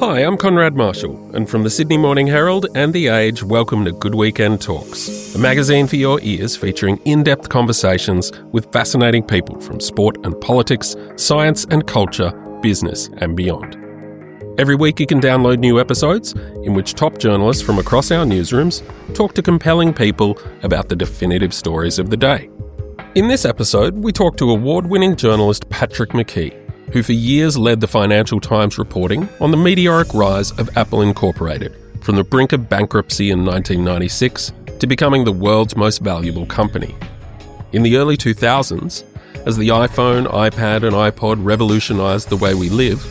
Hi, I'm Conrad Marshall, and from the Sydney Morning Herald and The Age, welcome to Good Weekend Talks, a magazine for your ears featuring in-depth conversations with fascinating people from sport and politics, science and culture, business and beyond. Every week you can download new episodes in which top journalists from across our newsrooms talk to compelling people about the definitive stories of the day. In this episode, we talk to award-winning journalist Patrick McGee, who for years led the Financial Times reporting on the meteoric rise of Apple Incorporated from the brink of bankruptcy in 1996 to becoming the world's most valuable company. In the early 2000s, as the iPhone, iPad and iPod revolutionised the way we live,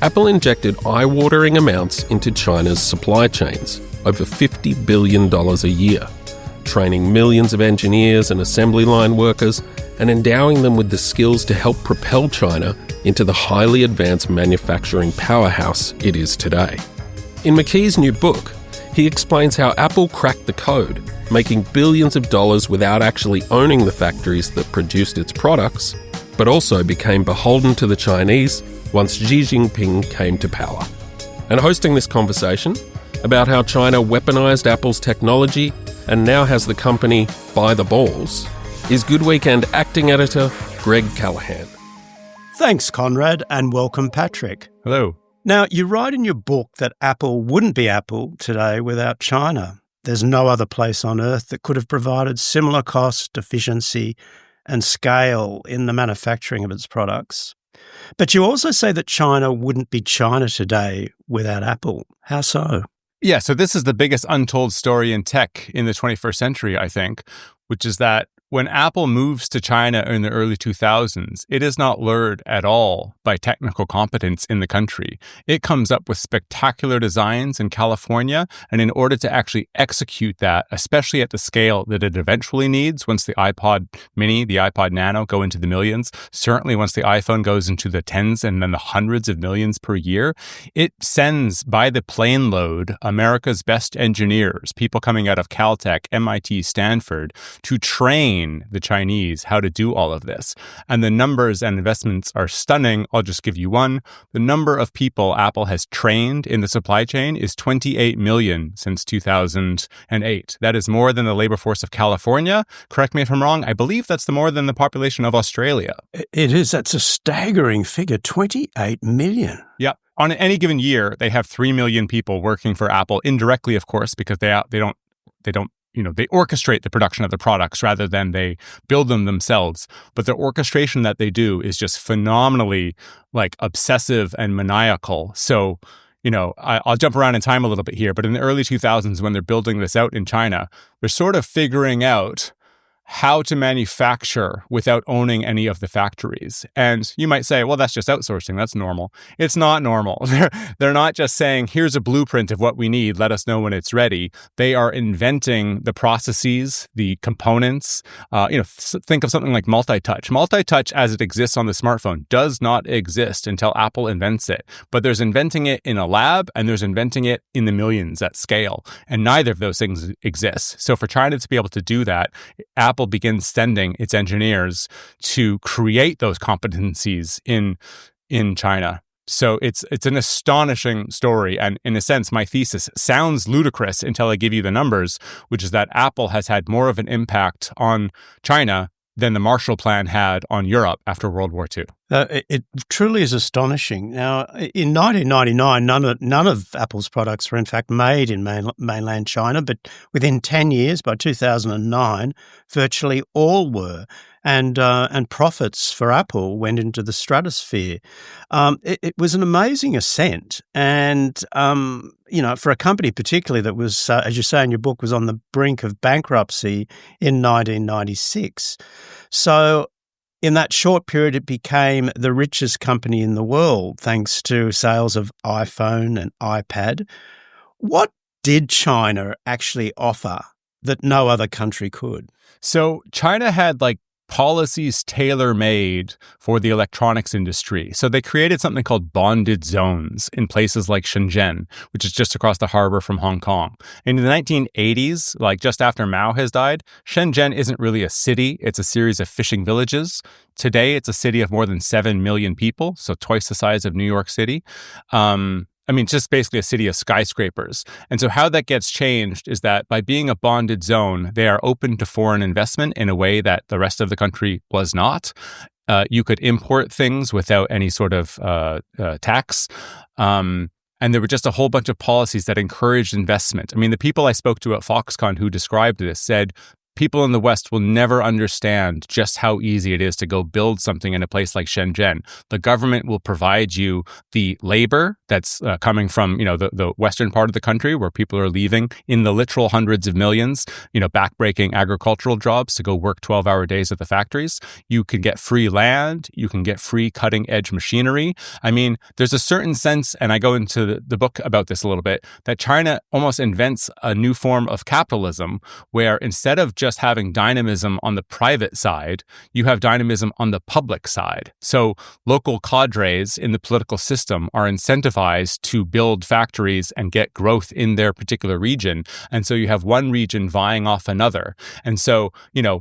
Apple injected eye-watering amounts into China's supply chains, over $50 billion a year, training millions of engineers and assembly line workers and endowing them with the skills to help propel China into the highly advanced manufacturing powerhouse it is today. In McGee's new book, he explains how Apple cracked the code, making billions of dollars without actually owning the factories that produced its products, but also became beholden to the Chinese once Xi Jinping came to power. And hosting this conversation about how China weaponized Apple's technology and now has the company by the balls is Good Weekend acting editor Greg Callaghan. Thanks, Conrad, and welcome, Patrick. Hello. Now, you write in your book that Apple wouldn't be Apple today without China. There's no other place on earth that could have provided similar cost, efficiency, and scale in the manufacturing of its products. But you also say that China wouldn't be China today without Apple. How so? Yeah, so this is the biggest untold story in tech in the 21st century, I think, which is that when Apple moves to China in the early 2000s, it is not lured at all by technical competence in the country. It comes up with spectacular designs in California, and in order to actually execute that, especially at the scale that it eventually needs, once the iPod mini, the iPod nano go into the millions, certainly once the iPhone goes into the tens and then the hundreds of millions per year, it sends by the plane load America's best engineers, people coming out of Caltech, MIT, Stanford, to train the Chinese how to do all of this. And the numbers and investments are stunning. I'll just give you one. The number of people Apple has trained in the supply chain is 28 million since 2008. That is more than the labor force of California. Correct me if I'm wrong. I believe that's more than the population of Australia. It is. That's a staggering figure, 28 million. Yeah. On any given year, they have 3 million people working for Apple, indirectly, of course, because they don't they orchestrate the production of the products rather than they build them themselves. But the orchestration that they do is just phenomenally obsessive and maniacal. So, I'll jump around in time a little bit here, but in the early 2000s, when they're building this out in China, they're sort of figuring out how to manufacture without owning any of the factories. And you might say, well, that's just outsourcing. That's normal. It's not normal. They're not just saying, here's a blueprint of what we need. Let us know when it's ready. They are inventing the processes, the components. Think of something like multi-touch. Multi-touch as it exists on the smartphone does not exist until Apple invents it. But there's inventing it in a lab and there's inventing it in the millions at scale. And neither of those things exists. So for China to be able to do that, Apple begins sending its engineers to create those competencies in China. So it's an astonishing story. And in a sense, my thesis sounds ludicrous until I give you the numbers, which is that Apple has had more of an impact on China than the Marshall Plan had on Europe after World War II. It truly is astonishing. Now, in 1999, none of Apple's products were in fact made in mainland China, but within 10 years, by 2009, virtually all were. And profits for Apple went into the stratosphere. It was an amazing ascent. And, for a company particularly that was, as you say in your book, was on the brink of bankruptcy in 1996. So in that short period, it became the richest company in the world, thanks to sales of iPhone and iPad. What did China actually offer that no other country could? So China had policies tailor-made for the electronics industry. So they created something called bonded zones in places like Shenzhen, which is just across the harbor from Hong Kong. In the 1980s, just after Mao has died, Shenzhen isn't really a city. It's a series of fishing villages. Today, it's a city of more than 7 million people, so twice the size of New York City. just basically a city of skyscrapers. And so how that gets changed is that by being a bonded zone, they are open to foreign investment in a way that the rest of the country was not. You could import things without any sort of tax. And there were just a whole bunch of policies that encouraged investment. I mean, the people I spoke to at Foxconn who described this said, people in the West will never understand just how easy it is to go build something in a place like Shenzhen. The government will provide you the labor that's coming from, the western part of the country where people are leaving in the literal hundreds of millions, backbreaking agricultural jobs to go work 12-hour days at the factories. You can get free land. You can get free cutting-edge machinery. I mean, there's a certain sense, and I go into the book about this a little bit, that China almost invents a new form of capitalism where instead of just having dynamism on the private side, you have dynamism on the public side. So local cadres in the political system are incentivized to build factories and get growth in their particular region. And so you have one region vying off another. And so,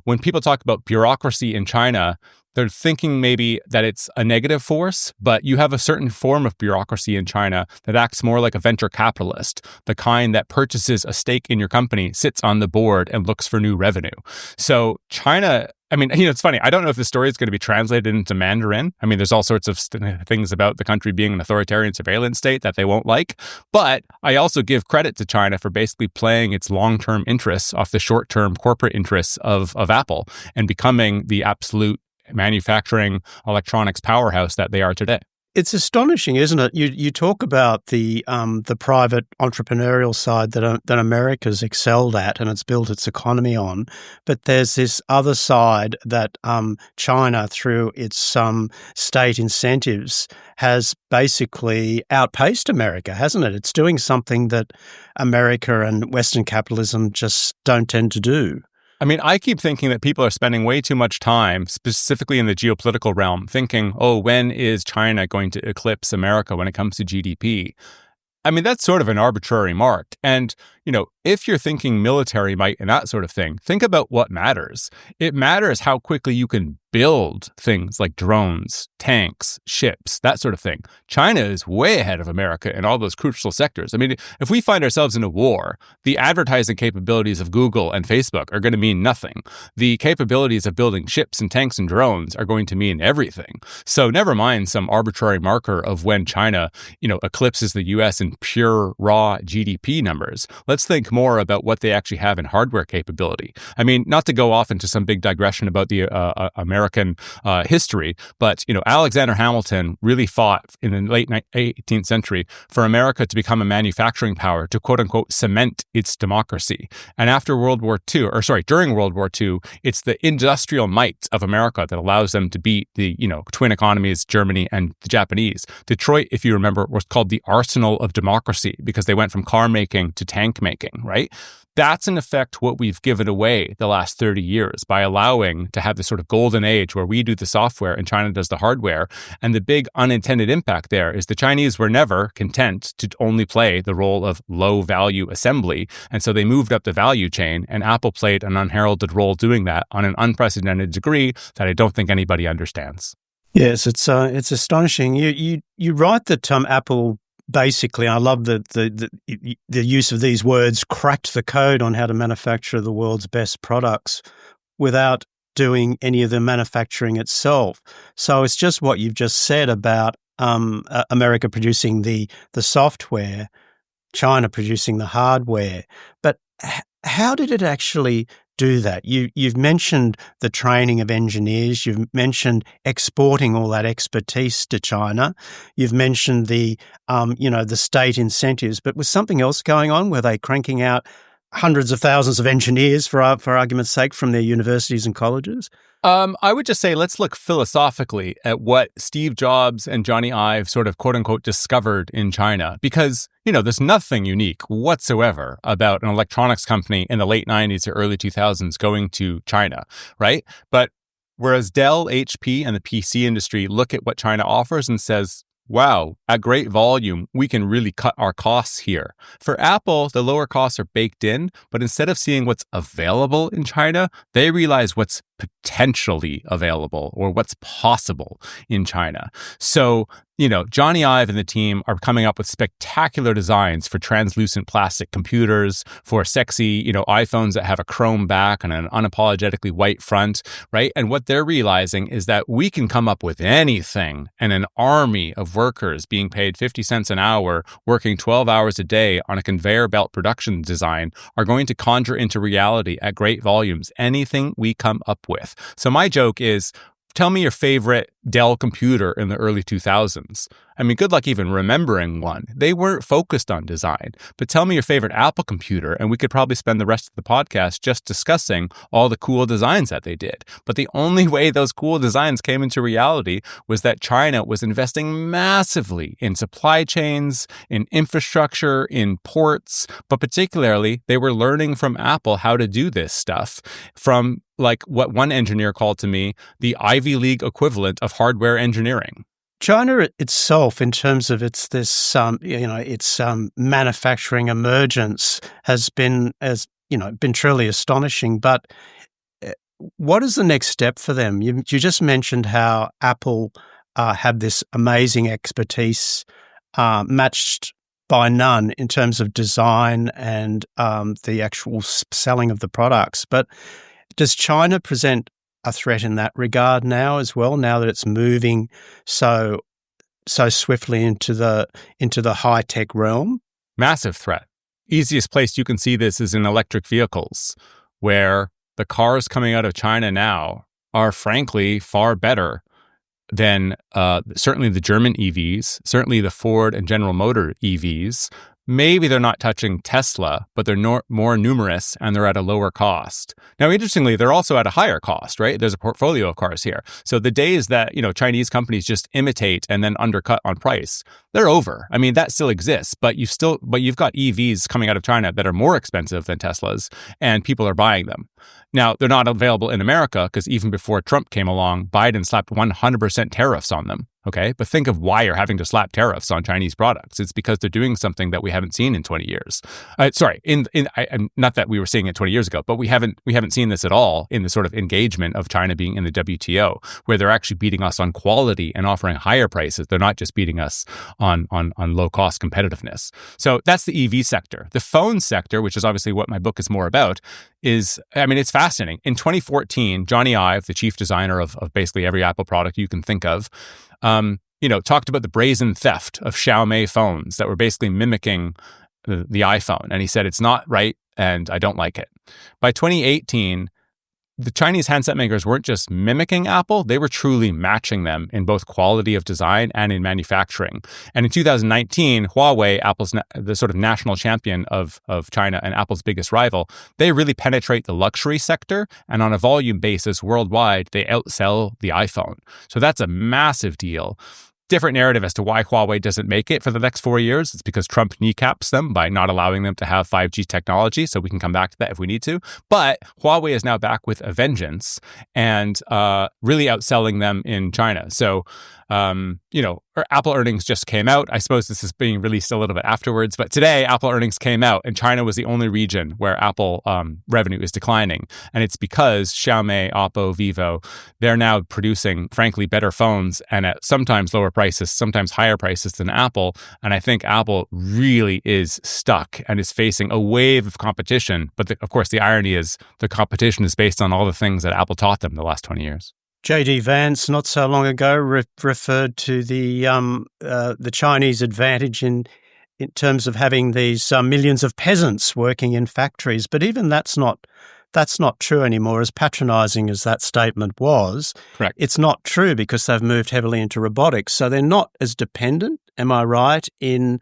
when people talk about bureaucracy in China, they're thinking maybe that it's a negative force, but you have a certain form of bureaucracy in China that acts more like a venture capitalist, the kind that purchases a stake in your company, sits on the board, and looks for new revenue. So China, it's funny. I don't know if the story is going to be translated into Mandarin. I mean, there's all sorts of things about the country being an authoritarian surveillance state that they won't like. But I also give credit to China for basically playing its long-term interests off the short-term corporate interests of Apple and becoming the absolute manufacturing electronics powerhouse that they are today. It's astonishing, isn't it? You talk about the private entrepreneurial side that America's excelled at and it's built its economy on, but there's this other side that China, through its state incentives, has basically outpaced America, hasn't it? It's doing something that America and Western capitalism just don't tend to do. I keep thinking that people are spending way too much time, specifically in the geopolitical realm, thinking, when is China going to eclipse America when it comes to GDP? That's sort of an arbitrary mark. And, if you're thinking military might and that sort of thing, think about what matters. It matters how quickly you can build things like drones, tanks, ships, that sort of thing. China is way ahead of America in all those crucial sectors. If we find ourselves in a war, the advertising capabilities of Google and Facebook are going to mean nothing. The capabilities of building ships and tanks and drones are going to mean everything. So never mind some arbitrary marker of when China, eclipses the US in pure raw GDP numbers. Let's think more about what they actually have in hardware capability. Not to go off into some big digression about the American history, but Alexander Hamilton really fought in the late 18th century for America to become a manufacturing power to quote unquote cement its democracy. And during World War II, it's the industrial might of America that allows them to beat the twin economies, Germany and the Japanese. Detroit, if you remember, was called the arsenal of democracy because they went from car making to tank making, right? That's in effect what we've given away the last 30 years by allowing to have this sort of golden age where we do the software and China does the hardware. And the big unintended impact there is the Chinese were never content to only play the role of low value assembly. And so they moved up the value chain, and Apple played an unheralded role doing that on an unprecedented degree that I don't think anybody understands. Yes, it's astonishing. You write that Apple basically, I love the use of these words, cracked the code on how to manufacture the world's best products without doing any of the manufacturing itself. So it's just what you've just said about America producing the software, China producing the hardware. But how did it actually do that? You've mentioned the training of engineers. You've mentioned exporting all that expertise to China. You've mentioned the state incentives. But was something else going on? Were they cranking out hundreds of thousands of engineers, for argument's sake, from their universities and colleges? I would just say let's look philosophically at what Steve Jobs and Johnny Ive sort of quote unquote discovered in China, because, there's nothing unique whatsoever about an electronics company in the late 90s or early 2000s going to China, right? But whereas Dell, HP, and the PC industry look at what China offers and says, wow, at great volume, we can really cut our costs here. For Apple, the lower costs are baked in, but instead of seeing what's available in China, they realize what's potentially available or what's possible in China. So, Johnny Ive and the team are coming up with spectacular designs for translucent plastic computers, for sexy, iPhones that have a chrome back and an unapologetically white front, right? And what they're realizing is that we can come up with anything, and an army of workers being paid 50 cents an hour, working 12 hours a day on a conveyor belt production design are going to conjure into reality at great volumes anything we come up with. So my joke is, tell me your favorite Dell computer in the early 2000s. I mean, good luck even remembering one. They weren't focused on design. But tell me your favorite Apple computer, and we could probably spend the rest of the podcast just discussing all the cool designs that they did. But the only way those cool designs came into reality was that China was investing massively in supply chains, in infrastructure, in ports, but particularly they were learning from Apple how to do this stuff from, like, what one engineer called to me, the Ivy League equivalent of hardware engineering. China itself, in terms of its manufacturing emergence, has been truly astonishing. But what is the next step for them? You just mentioned how Apple have this amazing expertise, matched by none in terms of design and the actual selling of the products. But does China present a threat in that regard now as well, now that it's moving so swiftly into the high-tech realm? Massive threat. Easiest place you can see this is in electric vehicles, where the cars coming out of China now are frankly far better than certainly the German EVs, certainly the Ford and General Motors EVs. Maybe they're not touching Tesla, but they're more numerous and they're at a lower cost. Now, interestingly, they're also at a higher cost, right? There's a portfolio of cars here. So the days that, Chinese companies just imitate and then undercut on price, they're over. I mean, that still exists, but you've got EVs coming out of China that are more expensive than Teslas, and people are buying them. Now, they're not available in America because even before Trump came along, Biden slapped 100% tariffs on them. Okay, but think of why you're having to slap tariffs on Chinese products. It's because they're doing something that we haven't seen in 20 years. Not that we were seeing it 20 years ago, but we haven't seen this at all in the sort of engagement of China being in the WTO, where they're actually beating us on quality and offering higher prices. They're not just beating us on low cost competitiveness. So that's the EV sector. The phone sector, which is obviously what my book is more about, it's fascinating. In 2014, Johnny Ive, the chief designer of basically every Apple product you can think of, talked about the brazen theft of Xiaomi phones that were basically mimicking the iPhone. And he said, it's not right and I don't like it. By 2018, the Chinese handset makers weren't just mimicking Apple, they were truly matching them in both quality of design and in manufacturing. And in 2019, Huawei, Apple's the sort of national champion of China and Apple's biggest rival, they really penetrate the luxury sector. And on a volume basis worldwide, they outsell the iPhone. So that's a massive deal. Different narrative as to why Huawei doesn't make it for the next 4 years. It's because Trump kneecaps them by not allowing them to have 5G technology. So we can come back to that if we need to. But Huawei is now back with a vengeance and really outselling them in China. So, Apple earnings just came out. I suppose this is being released a little bit afterwards. But today, Apple earnings came out and China was the only region where Apple revenue is declining. And it's because Xiaomi, Oppo, Vivo, they're now producing, frankly, better phones and at sometimes lower prices, sometimes higher prices than Apple. And I think Apple really is stuck and is facing a wave of competition. But of course, the irony is the competition is based on all the things that Apple taught them the last 20 years. J.D. Vance, not so long ago, referred to the Chinese advantage in terms of having these millions of peasants working in factories. But even that's not true anymore, as patronising as that statement was. Correct. It's not true because they've moved heavily into robotics. So they're not as dependent, am I right, in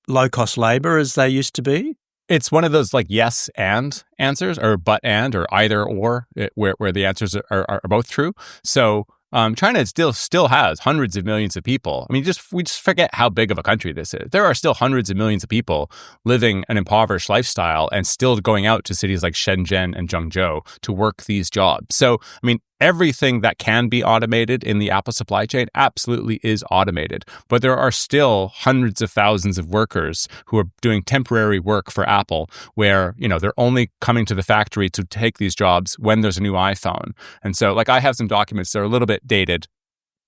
low-cost labour as they used to be? It's one of those like yes and answers or but and or either or where the answers are both true. So China still has hundreds of millions of people. I mean, we just forget how big of a country this is. There are still hundreds of millions of people living an impoverished lifestyle and still going out to cities like Shenzhen and Zhengzhou to work these jobs. So, I mean, everything that can be automated in the Apple supply chain absolutely is automated. But there are still hundreds of thousands of workers who are doing temporary work for Apple where, they're only coming to the factory to take these jobs when there's a new iPhone. And so, I have some documents that are a little bit dated.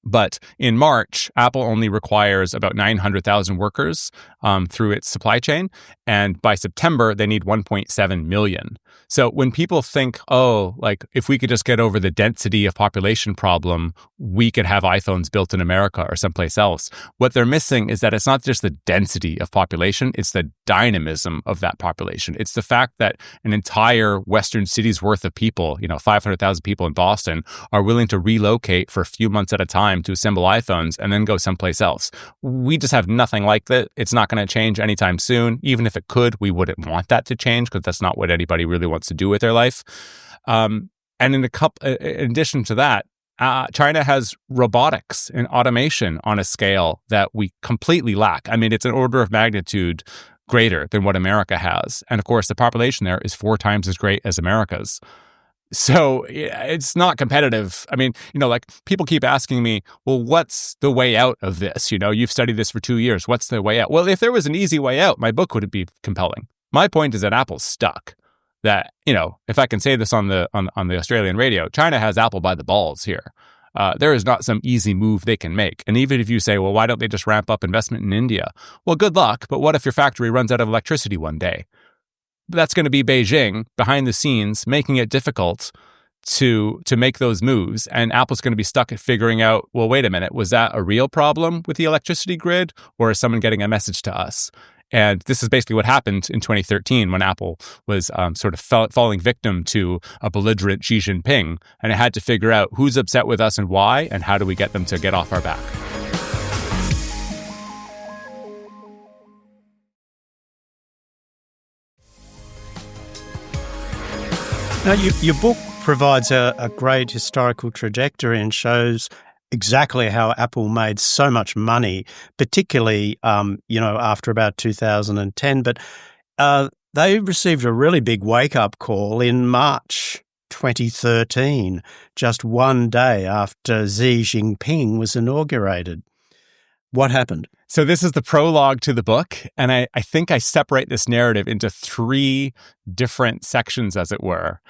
But in March, Apple only requires about 900,000 workers through its supply chain. And by September, they need 1.7 million. So when people think, if we could just get over the density of population problem, we could have iPhones built in America or someplace else. What they're missing is that it's not just the density of population, it's the dynamism of that population. It's the fact that an entire Western city's worth of people, 500,000 people in Boston, are willing to relocate for a few months at a time to assemble iPhones and then go someplace else. We just have nothing like that. It's not going to change anytime soon. Even if it could, we wouldn't want that to change because that's not what anybody really wants to do with their life. And in addition to that, China has robotics and automation on a scale that we completely lack. I mean, it's an order of magnitude greater than what America has. And of course, the population there is 4 times as great as America's. So it's not competitive. I mean, people keep asking me, well, what's the way out of this? You've studied this for 2 years. What's the way out? Well, if there was an easy way out, my book would be compelling. My point is that Apple's stuck. That, if I can say this on the Australian radio, China has Apple by the balls here. There is not some easy move they can make. And even if you say, well, why don't they just ramp up investment in India? Well, good luck. But what if your factory runs out of electricity one day? That's going to be Beijing behind the scenes, making it difficult to make those moves. And Apple's going to be stuck at figuring out, well, wait a minute, was that a real problem with the electricity grid, or is someone getting a message to us? And this is basically what happened in 2013 when Apple was sort of falling victim to a belligerent Xi Jinping. And it had to figure out who's upset with us and why, and how do we get them to get off our back. Now, your book provides a great historical trajectory and shows exactly how Apple made so much money, particularly, after about 2010. But they received a really big wake-up call in March 2013, just one day after Xi Jinping was inaugurated. What happened? So this is the prologue to the book, and I think I separate this narrative into 3 different sections, as it were.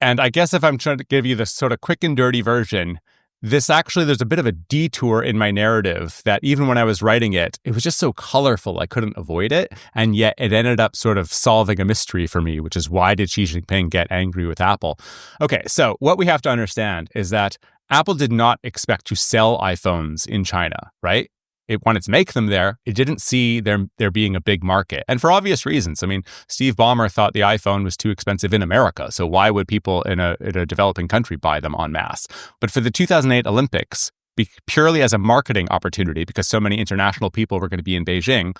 And I guess if I'm trying to give you the sort of quick and dirty version, there's a bit of a detour in my narrative that even when I was writing it, it was just so colorful I couldn't avoid it. And yet it ended up sort of solving a mystery for me, which is why did Xi Jinping get angry with Apple? Okay, so what we have to understand is that Apple did not expect to sell iPhones in China, right? It wanted to make them there. It didn't see there being a big market. And for obvious reasons. I mean, Steve Ballmer thought the iPhone was too expensive in America. So why would people in a developing country buy them en masse? But for the 2008 Olympics, purely as a marketing opportunity, because so many international people were going to be in Beijing,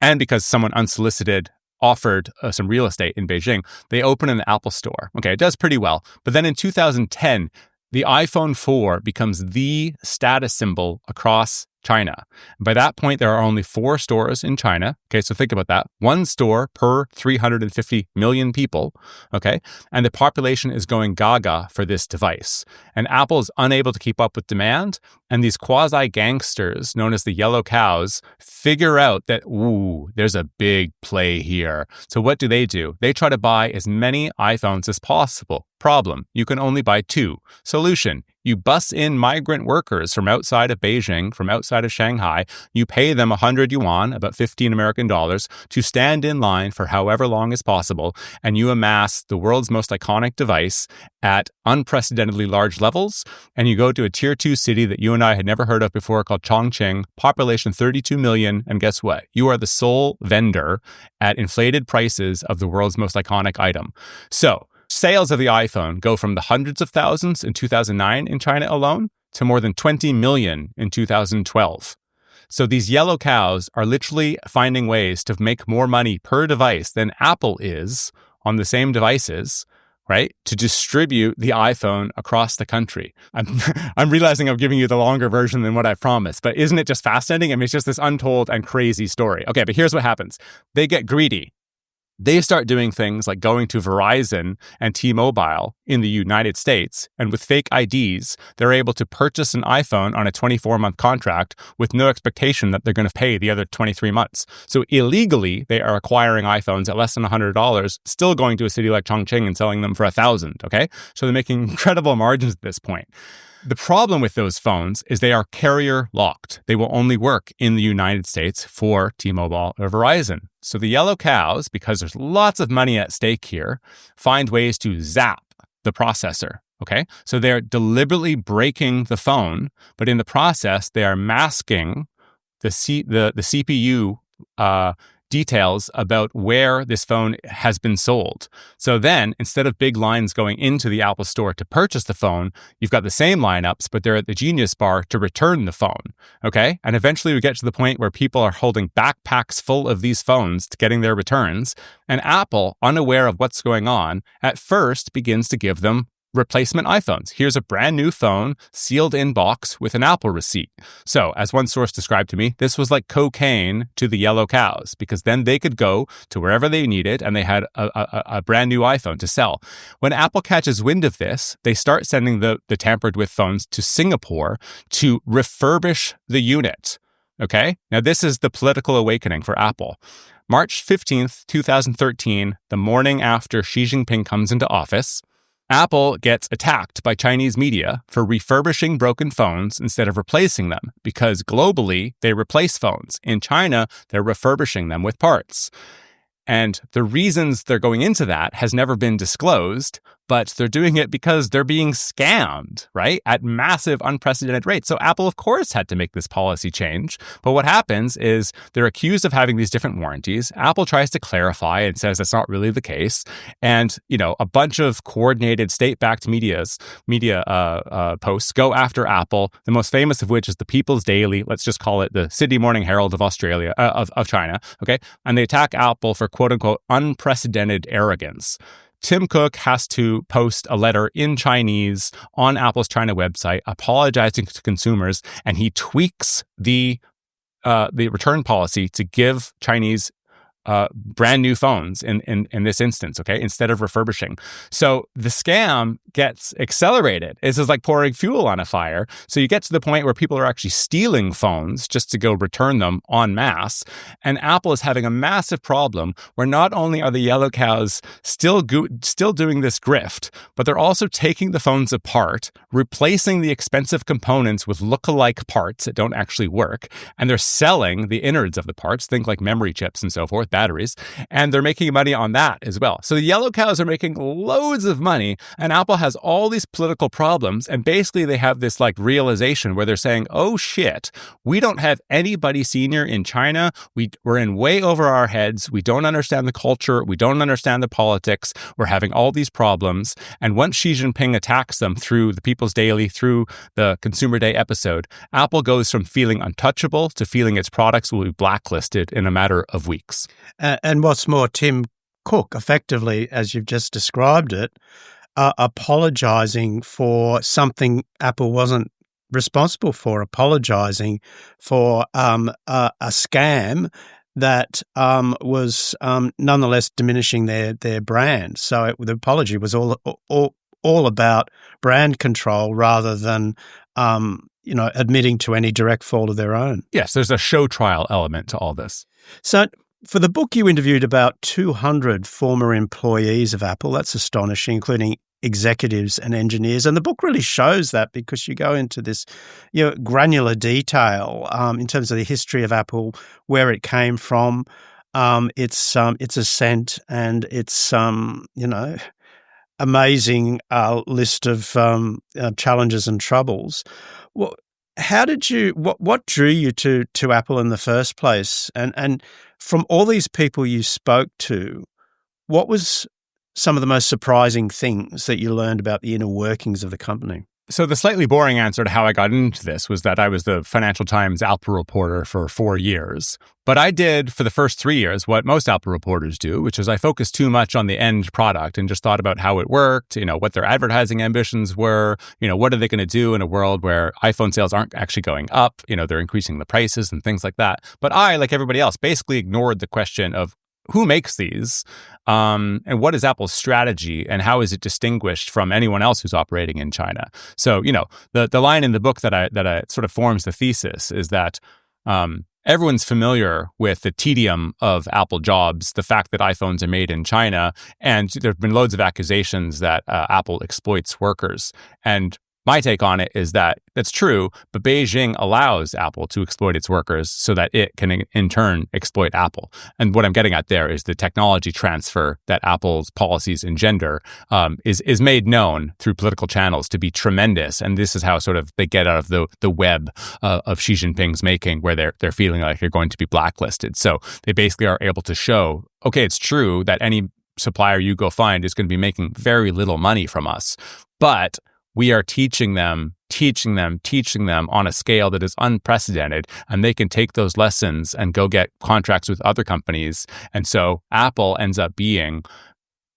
and because someone unsolicited offered some real estate in Beijing, they opened an Apple store. Okay, it does pretty well. But then in 2010, the iPhone 4 becomes the status symbol across China. By that point, there are only 4 stores in China. Okay, so think about that. 1 store per 350 million people. Okay, and the population is going gaga for this device. And Apple is unable to keep up with demand. And these quasi-gangsters, known as the yellow cows, figure out that, there's a big play here. So what do? They try to buy as many iPhones as possible. Problem, you can only buy 2. Solution, you bus in migrant workers from outside of Beijing, from outside of Shanghai. You pay them 100 yuan, about 15 American dollars, to stand in line for however long as possible, and you amass the world's most iconic device at unprecedentedly large levels, and you go to a tier 2 city that you and I had never heard of before called Chongqing, population 32 million, and guess what? You are the sole vendor at inflated prices of the world's most iconic item. So, sales of the iPhone go from the hundreds of thousands in 2009 in China alone to more than 20 million in 2012. So these yellow cows are literally finding ways to make more money per device than Apple is on the same devices, right? To distribute the iPhone across the country. I'm realizing I'm giving you the longer version than what I promised, but isn't it just fascinating? I mean, it's just this untold and crazy story. Okay, but here's what happens. They get greedy. They start doing things like going to Verizon and T-Mobile in the United States, and with fake IDs, they're able to purchase an iPhone on a 24-month contract with no expectation that they're going to pay the other 23 months. So illegally, they are acquiring iPhones at less than $100, still going to a city like Chongqing and selling them for $1,000, okay? So they're making incredible margins at this point. The problem with those phones is they are carrier locked. They will only work in the United States for T-Mobile or Verizon. So the yellow cows, because there's lots of money at stake here, find ways to zap the processor. Okay, so they're deliberately breaking the phone, but in the process, they are masking the CPU details about where this phone has been sold. So then, instead of big lines going into the Apple store to purchase the phone, you've got the same lineups, but they're at the Genius Bar to return the phone. Okay, and eventually we get to the point where people are holding backpacks full of these phones to getting their returns, and Apple, unaware of what's going on, at first begins to give them replacement iPhones. Here's a brand new phone, sealed in box with an Apple receipt. So, as one source described to me, this was like cocaine to the yellow cows, because then they could go to wherever they needed and they had a brand new iPhone to sell. When Apple catches wind of this, they start sending the tampered with phones to Singapore to refurbish the unit. Okay? Now, this is the political awakening for Apple. March 15th, 2013, the morning after Xi Jinping comes into office, Apple gets attacked by Chinese media for refurbishing broken phones instead of replacing them, because globally, they replace phones. In China, they're refurbishing them with parts. And the reasons they're going into that has never been disclosed, but they're doing it because they're being scammed, right? At massive, unprecedented rates. So Apple, of course, had to make this policy change. But what happens is they're accused of having these different warranties. Apple tries to clarify and says that's not really the case. And, a bunch of coordinated state-backed media posts go after Apple, the most famous of which is the People's Daily. Let's just call it the Sydney Morning Herald of Australia, of China, okay? And they attack Apple for quote-unquote unprecedented arrogance. Tim Cook has to post a letter in Chinese on Apple's China website apologizing to consumers, and he tweaks the return policy to give Chinese brand new phones in this instance, okay, instead of refurbishing. So the scam gets accelerated. This is like pouring fuel on a fire. So you get to the point where people are actually stealing phones just to go return them en masse. And Apple is having a massive problem where not only are the yellow cows still doing this grift, but they're also taking the phones apart, replacing the expensive components with look-alike parts that don't actually work, and they're selling the innards of the parts, think like memory chips and so forth, batteries, and they're making money on that as well. So the yellow cows are making loads of money, and Apple has all these political problems, and basically they have this like realization where they're saying, oh shit, we don't have anybody senior in China. We're in way over our heads. We don't understand the culture. We don't understand the politics. We're having all these problems. And once Xi Jinping attacks them through the People's Daily, through the Consumer Day episode, Apple goes from feeling untouchable to feeling its products will be blacklisted in a matter of weeks. And what's more, Tim Cook, effectively, as you've just described it, apologizing for something Apple wasn't responsible for, apologizing for a scam that was nonetheless diminishing their brand. So the apology was all about brand control rather than admitting to any direct fault of their own. Yes, there's a show trial element to all this. So for the book, you interviewed about 200 former employees of Apple. That's astonishing, including executives and engineers. And the book really shows that because you go into this granular detail in terms of the history of Apple, where it came from, its ascent, and its amazing list of challenges and troubles. Well, what drew you to Apple in the first place? And from all these people you spoke to, what was some of the most surprising things that you learned about the inner workings of the company? So the slightly boring answer to how I got into this was that I was the Financial Times Apple reporter for 4 years. But I did, for the first 3 years, what most Apple reporters do, which is I focused too much on the end product and just thought about how it worked, what their advertising ambitions were, what are they going to do in a world where iPhone sales aren't actually going up, they're increasing the prices and things like that. But I, like everybody else, basically ignored the question of who makes these, and what is Apple's strategy, and how is it distinguished from anyone else who's operating in China? So, the line in the book that I sort of forms the thesis is that everyone's familiar with the tedium of Apple jobs, the fact that iPhones are made in China, and there have been loads of accusations that Apple exploits workers. And my take on it is that that's true, but Beijing allows Apple to exploit its workers so that it can in turn exploit Apple. And what I'm getting at there is the technology transfer that Apple's policies engender is made known through political channels to be tremendous. And this is how sort of they get out of the web of Xi Jinping's making, where they're feeling like they're going to be blacklisted. So they basically are able to show, okay, it's true that any supplier you go find is going to be making very little money from us, but we are teaching them on a scale that is unprecedented, and they can take those lessons and go get contracts with other companies. And so Apple ends up being,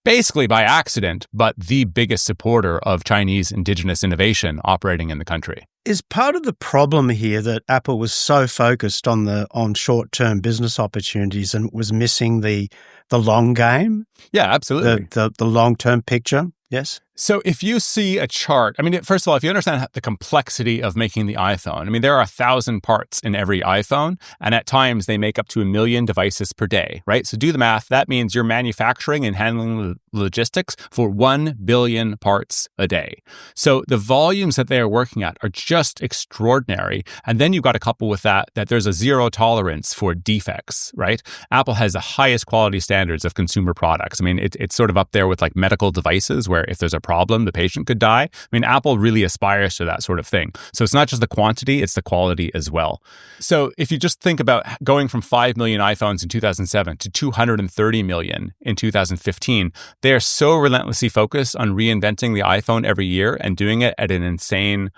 basically by accident, but the biggest supporter of Chinese indigenous innovation operating in the country. Is part of the problem here that Apple was so focused on short-term business opportunities and was missing the long game? Yeah, absolutely. The long-term picture, yes? So if you see a chart, first of all, if you understand the complexity of making the iPhone, there are 1,000 parts in every iPhone, and at times they make up to 1 million devices per day, right? So do the math. That means you're manufacturing and handling logistics for 1 billion parts a day. So the volumes that they are working at are just extraordinary. And then you've got to couple with that there's a zero tolerance for defects, right? Apple has the highest quality standards of consumer products. It's sort of up there with like medical devices, where if there's a problem, the patient could die. Apple really aspires to that sort of thing. So it's not just the quantity, it's the quality as well. So if you just think about going from 5 million iPhones in 2007 to 230 million in 2015, they are so relentlessly focused on reinventing the iPhone every year and doing it at an insane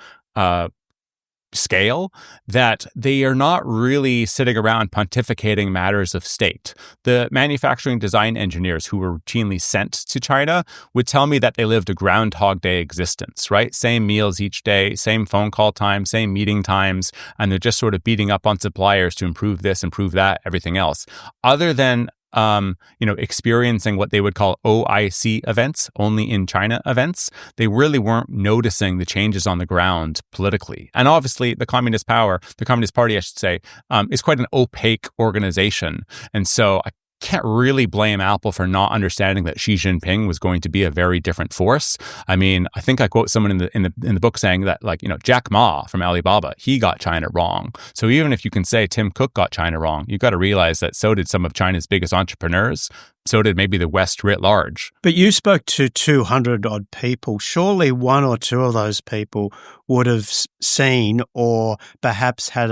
scale that they are not really sitting around pontificating matters of state. The manufacturing design engineers who were routinely sent to China would tell me that they lived a Groundhog Day existence, right? Same meals each day, same phone call time, same meeting times, and they're just sort of beating up on suppliers to improve this, improve that, everything else. Other than experiencing what they would call OIC events, only in China events, they really weren't noticing the changes on the ground politically. And obviously, the Communist Party, I should say, is quite an opaque organization. And so I can't really blame Apple for not understanding that Xi Jinping was going to be a very different force. I think I quote someone in the book saying that, Jack Ma from Alibaba, he got China wrong. So even if you can say Tim Cook got China wrong, you've got to realize that so did some of China's biggest entrepreneurs. So did maybe the West writ large. But you spoke to 200 odd people. Surely one or two of those people would have seen or perhaps had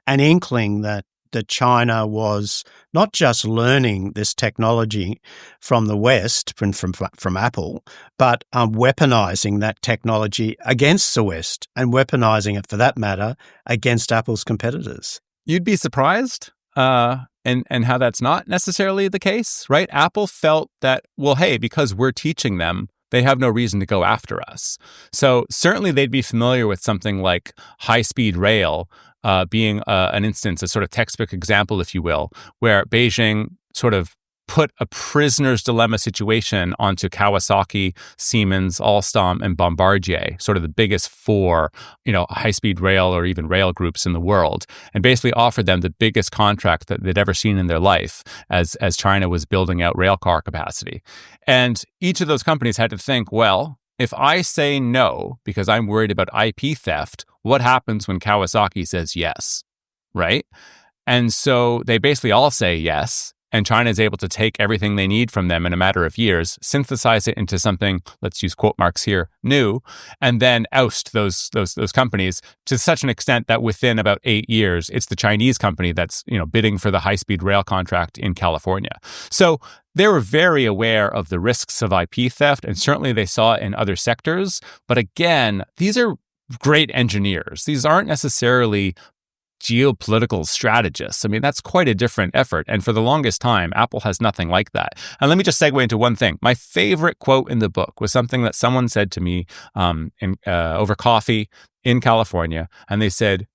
an inkling that China was not just learning this technology from the West, from Apple, but weaponizing that technology against the West and weaponizing it, for that matter, against Apple's competitors. You'd be surprised and how that's not necessarily the case, right? Apple felt that, well, hey, because we're teaching them, they have no reason to go after us. So certainly they'd be familiar with something like high-speed rail, being an instance, a sort of textbook example, if you will, where Beijing sort of put a prisoner's dilemma situation onto Kawasaki, Siemens, Alstom, and Bombardier, sort of the biggest four, high-speed rail or even rail groups in the world, and basically offered them the biggest contract that they'd ever seen in their life as China was building out rail car capacity. And each of those companies had to think, well, if I say no because I'm worried about IP theft, what happens when Kawasaki says yes, right? And so they basically all say yes, and China is able to take everything they need from them in a matter of years, synthesize it into something, let's use quote marks here, new, and then oust those companies to such an extent that within about 8 years, it's the Chinese company that's bidding for the high-speed rail contract in California. So they were very aware of the risks of IP theft, and certainly they saw it in other sectors. But again, these are great engineers. These aren't necessarily geopolitical strategists. That's quite a different effort. And for the longest time, Apple has nothing like that. And let me just segue into one thing. My favorite quote in the book was something that someone said to me over coffee in California. And they said,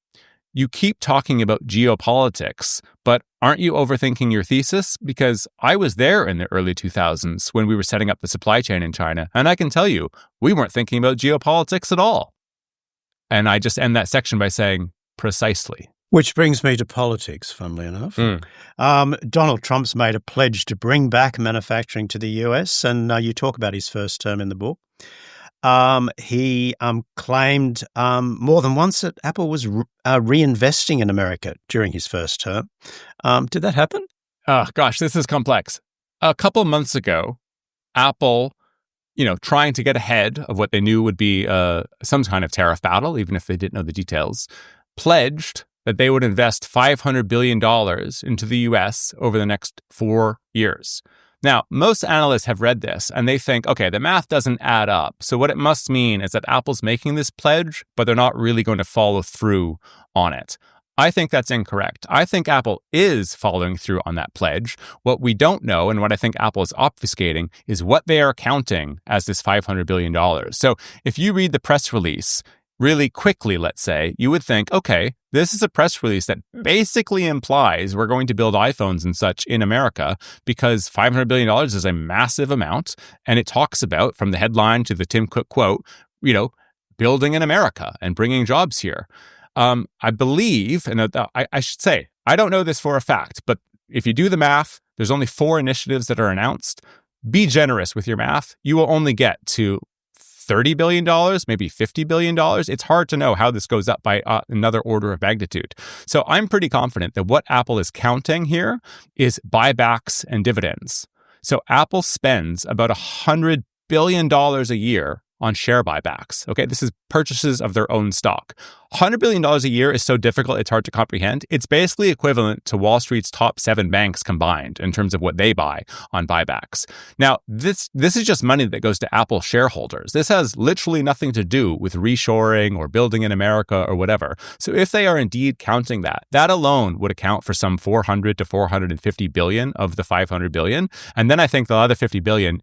you keep talking about geopolitics, but aren't you overthinking your thesis? Because I was there in the early 2000s when we were setting up the supply chain in China, and I can tell you, we weren't thinking about geopolitics at all. And I just end that section by saying, precisely. Which brings me to politics, funnily enough. Donald Trump's made a pledge to bring back manufacturing to the US, and you talk about his first term in the book. He claimed more than once that Apple was reinvesting in America during his first term. Did that happen? Oh, gosh, this is complex. A couple months ago, Apple, trying to get ahead of what they knew would be some kind of tariff battle, even if they didn't know the details, pledged that they would invest $500 billion into the US over the next 4 years. Now, most analysts have read this and they think, okay, the math doesn't add up. So what it must mean is that Apple's making this pledge, but they're not really going to follow through on it. I think that's incorrect. I think Apple is following through on that pledge. What we don't know, and what I think Apple is obfuscating, is what they are counting as this $500 billion. So if you read the press release really quickly, let's say, you would think, okay, this is a press release that basically implies we're going to build iPhones and such in America because $500 billion is a massive amount. And it talks about, from the headline to the Tim Cook quote, building in America and bringing jobs here. I believe, and I should say, I don't know this for a fact, but if you do the math, there's only 4 initiatives that are announced. Be generous with your math. You will only get to $30 billion, maybe $50 billion. It's hard to know how this goes up by another order of magnitude. So I'm pretty confident that what Apple is counting here is buybacks and dividends. So Apple spends about $100 billion a year on share buybacks. Okay, this is purchases of their own stock. $100 billion a year is so difficult, it's hard to comprehend. It's basically equivalent to Wall Street's top 7 banks combined in terms of what they buy on buybacks. Now, this is just money that goes to Apple shareholders. This has literally nothing to do with reshoring or building in America or whatever. So if they are indeed counting that, that alone would account for some 400 to 450 billion of the 500 billion. And then I think the other 50 billion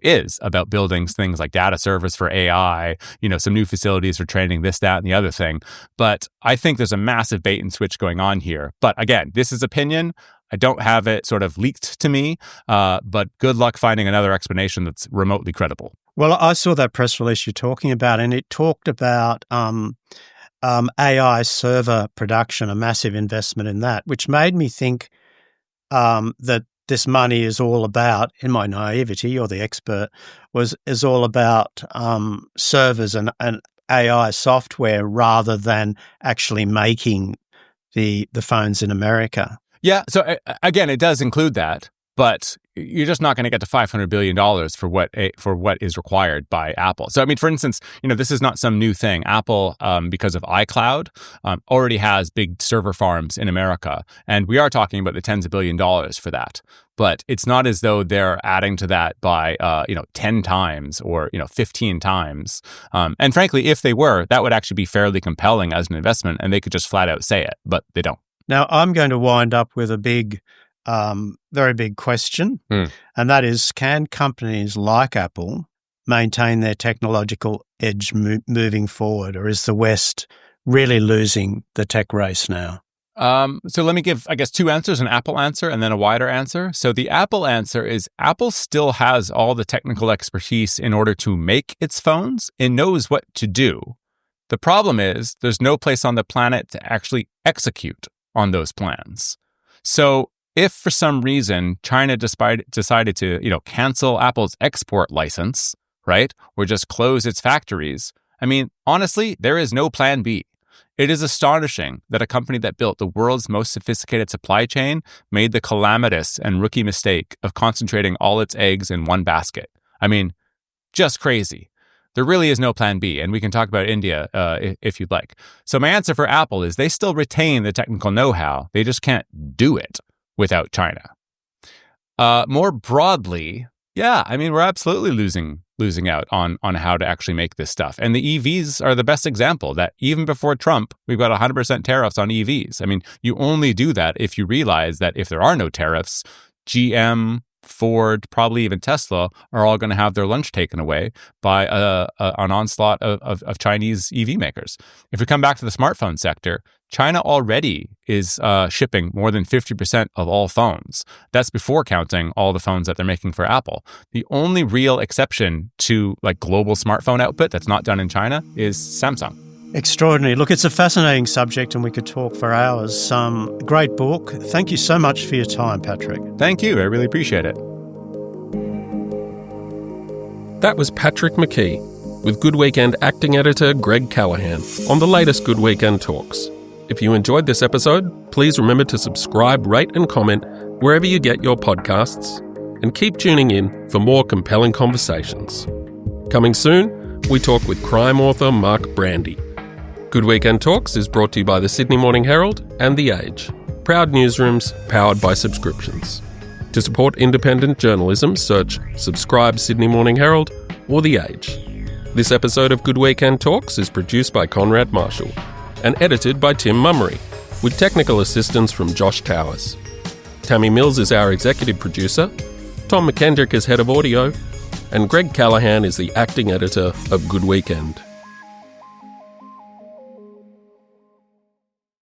is about building things like data servers for AI, some new facilities for training, this, that, and the other thing. But I think there's a massive bait and switch going on here. But again, this is opinion. I don't have it sort of leaked to me, but good luck finding another explanation that's remotely credible. Well, I saw that press release you're talking about, and it talked about AI server production, a massive investment in that, which made me think that this money is all about, in my naivety, you're the expert, is all about servers and AI software rather than actually making the phones in America. Yeah. So again, it does include that, but you're just not going to get to $500 billion for what is required by Apple. So, I mean, for instance, this is not some new thing. Apple, because of iCloud, already has big server farms in America. And we are talking about the tens of $billions for that. But it's not as though they're adding to that by, 10 times or, 15 times. And frankly, if they were, that would actually be fairly compelling as an investment, and they could just flat out say it, but they don't. Now, I'm going to wind up with a very big question, and that is, can companies like Apple maintain their technological edge moving forward, or is the West really losing the tech race now? So let me give, I guess, 2 answers, an Apple answer and then a wider answer. So the Apple answer is Apple still has all the technical expertise in order to make its phones. It knows what to do. The problem is there's no place on the planet to actually execute on those plans. So if for some reason China decided to, cancel Apple's export license, right, or just close its factories, I mean, honestly, there is no plan B. It is astonishing that a company that built the world's most sophisticated supply chain made the calamitous and rookie mistake of concentrating all its eggs in one basket. I mean, just crazy. There really is no plan B, and we can talk about India if you'd like. So my answer for Apple is they still retain the technical know-how. They just can't do it without China. More broadly, yeah, I mean, we're absolutely losing out on how to actually make this stuff. And the EVs are the best example that even before Trump, we've got 100% tariffs on EVs. I mean, you only do that if you realize that if there are no tariffs, GM, Ford, probably even Tesla, are all going to have their lunch taken away by an onslaught of Chinese EV makers. If we come back to the smartphone sector, China already is shipping more than 50% of all phones. That's before counting all the phones that they're making for Apple. The only real exception to like global smartphone output that's not done in China is Samsung. Extraordinary. Look, it's a fascinating subject and we could talk for hours. Great book. Thank you so much for your time, Patrick. Thank you. I really appreciate it. That was Patrick McGee with Good Weekend acting editor Greg Callaghan on the latest Good Weekend Talks. If you enjoyed this episode, please remember to subscribe, rate and comment wherever you get your podcasts, and keep tuning in for more compelling conversations. Coming soon, we talk with crime author Mark Brandy. Good Weekend Talks is brought to you by the Sydney Morning Herald and The Age, proud newsrooms powered by subscriptions. To support independent journalism, search Subscribe Sydney Morning Herald or The Age. This episode of Good Weekend Talks is produced by Conrad Marshall and edited by Tim Mummery, with technical assistance from Josh Towers. Tammy Mills is our executive producer, Tom McKendrick is head of audio, and Greg Callaghan is the acting editor of Good Weekend.